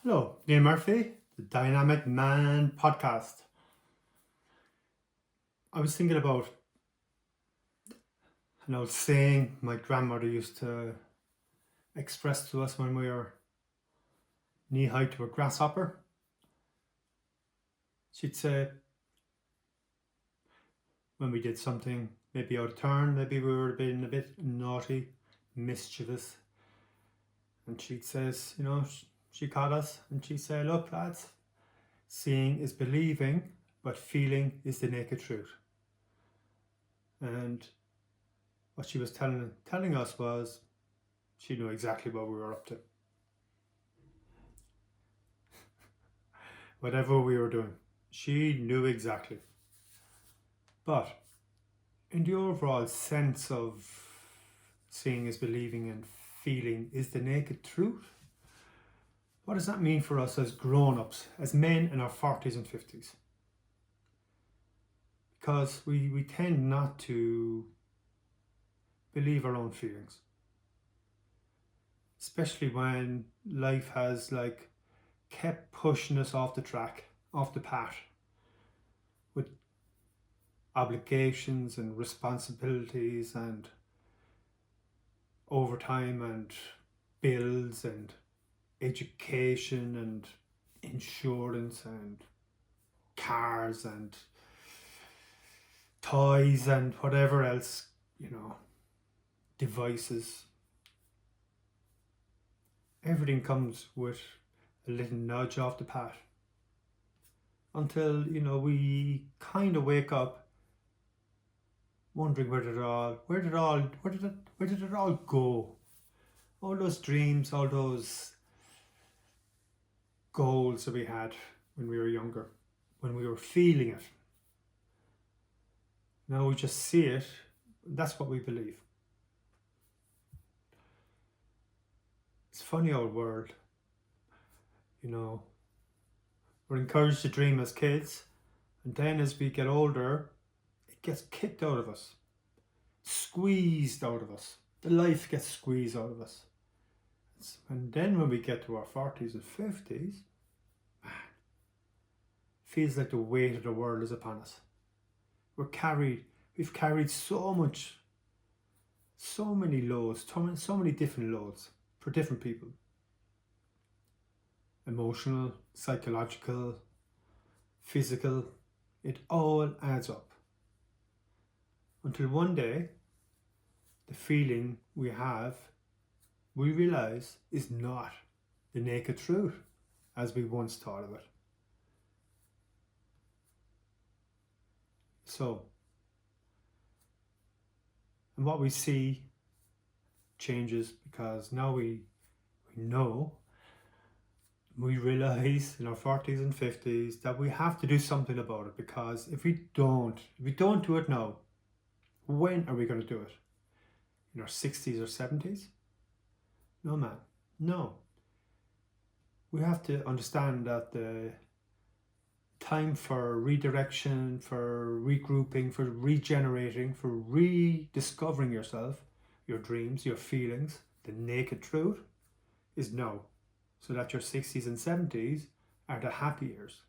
Hello, Neil Murphy, the Dynamic Man podcast. I was thinking about an old saying my grandmother used to express to us when we were knee high to a grasshopper. She'd say, when we did something maybe out of turn, maybe we were being a bit naughty, mischievous, and she'd says, she caught us and she'd say, look, lads, seeing is believing, but feeling is the naked truth. And what she was telling us was she knew exactly what we were up to. Whatever we were doing, she knew exactly. But in the overall sense of seeing is believing and feeling is the naked truth, what does that mean for us as grown-ups, as men in our 40s and 50s? Because we tend not to believe our own feelings, especially when life has kept pushing us off the track, off the path, with obligations and responsibilities and overtime and bills and education and insurance and cars and toys and whatever else, devices. Everything comes with a little nudge off the path until, we kind of wake up wondering where did it all go? All those dreams, all those goals that we had when we were younger, when we were feeling it. Now we just see it, that's what we believe. It's a funny old world. We're encouraged to dream as kids, and then as we get older, it gets kicked out of us, squeezed out of us. The life gets squeezed out of us. And then when we get to our 40s and 50s, man, feels like the weight of the world is upon us. We've carried so many loads, so many different loads for different people. Emotional, psychological, physical, it all adds up. Until one day, the feeling we realize is not the naked truth as we once thought of it. So, and what we see changes because now we know, we realize in our 40s and 50s that we have to do something about it, because if we don't do it now, when are we going to do it? In our 60s or 70s? No, man. No. We have to understand that the time for redirection, for regrouping, for regenerating, for rediscovering yourself, your dreams, your feelings, the naked truth, is now. So that your 60s and 70s are the happy years.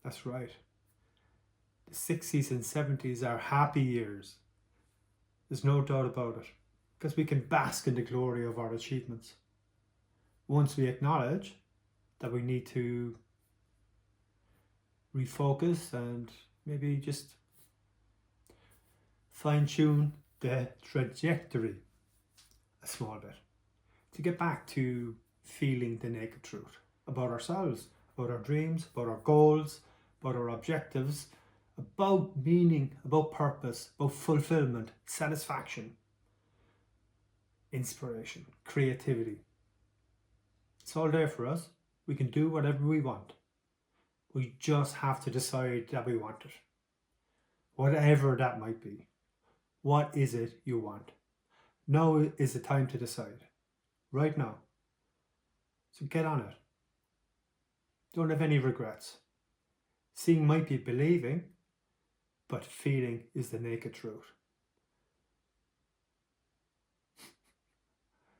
That's right. The 60s and 70s are happy years. There's no doubt about it. Because we can bask in the glory of our achievements. Once we acknowledge that we need to refocus and maybe just fine-tune the trajectory a small bit, to get back to feeling the naked truth about ourselves, about our dreams, about our goals, about our objectives, about meaning, about purpose, about fulfillment, satisfaction, inspiration, creativity. It's all there for us. We can do whatever we want. We just have to decide that we want it. Whatever that might be. What is it you want? Now is the time to decide. Right now. So get on it. Don't have any regrets. Seeing might be believing, but feeling is the naked truth.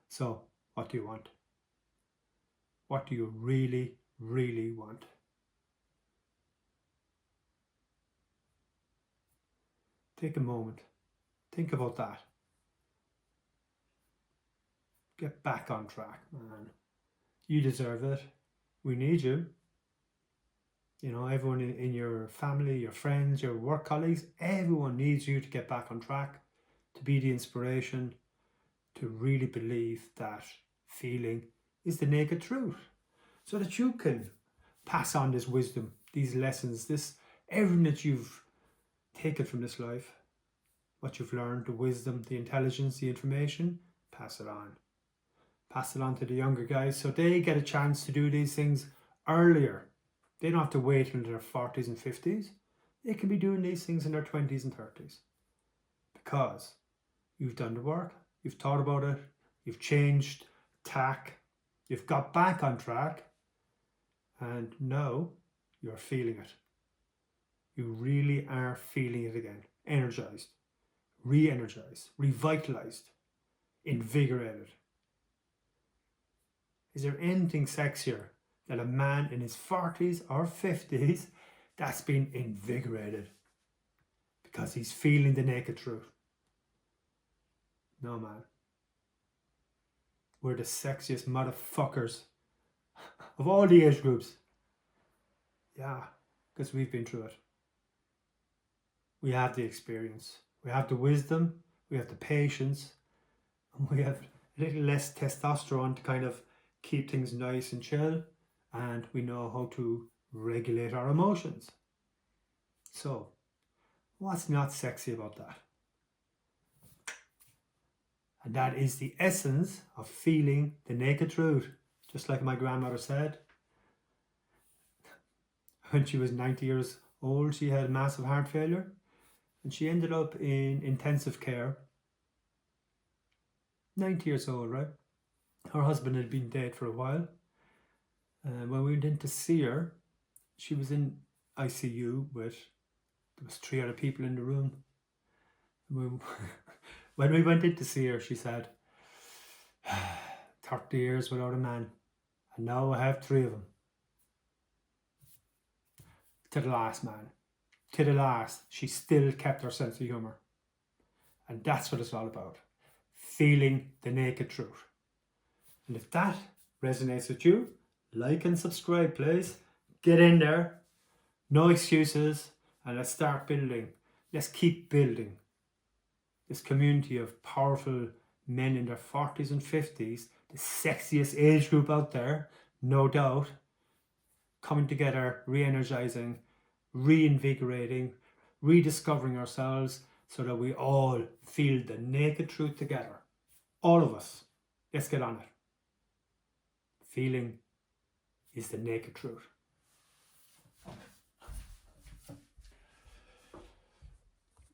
So, what do you want? What do you really, really want? Take a moment. Think about that. Get back on track, man. You deserve it. We need you. You know, everyone in your family, your friends, your work colleagues, everyone needs you to get back on track, to be the inspiration, to really believe that feeling is the naked truth, so that you can pass on this wisdom, these lessons, this everything that you've taken from this life, what you've learned, the wisdom, the intelligence, the information, pass it on. Pass it on to the younger guys so they get a chance to do these things earlier. They don't have to wait until their 40s and 50s. They can be doing these things in their 20s and 30s. Because you've done the work, you've thought about it, you've changed tack, you've got back on track, and now you're feeling it. You really are feeling it again. Energized, re-energized, revitalized, invigorated. Is there anything sexier than a man in his 40s or 50s that's been invigorated because he's feeling the naked truth? No, man. We're the sexiest motherfuckers of all the age groups. Yeah, because we've been through it. We have the experience. We have the wisdom. We have the patience. And we have a little less testosterone to kind of keep things nice and chill. And we know how to regulate our emotions. So, what's not sexy about that? And that is the essence of feeling the naked truth. Just like my grandmother said, when she was 90 years old, she had massive heart failure. And she ended up in intensive care. 90 years old, right? Her husband had been dead for a while. And when we went in to see her, she was in ICU with, there was 3 other people in the room. When we went in to see her, she said, 30 years without a man. And now I have 3 of them. To the last, man. To the last, she still kept her sense of humour. And that's what it's all about. Feeling the naked truth. And if that resonates with you, like and subscribe, please. Get in there. No excuses. And let's start building. Let's keep building this community of powerful men in their 40s and 50s, the sexiest age group out there, no doubt, coming together, re-energizing, reinvigorating, rediscovering ourselves so that we all feel the naked truth together. All of us. Let's get on it. Feeling is the naked truth.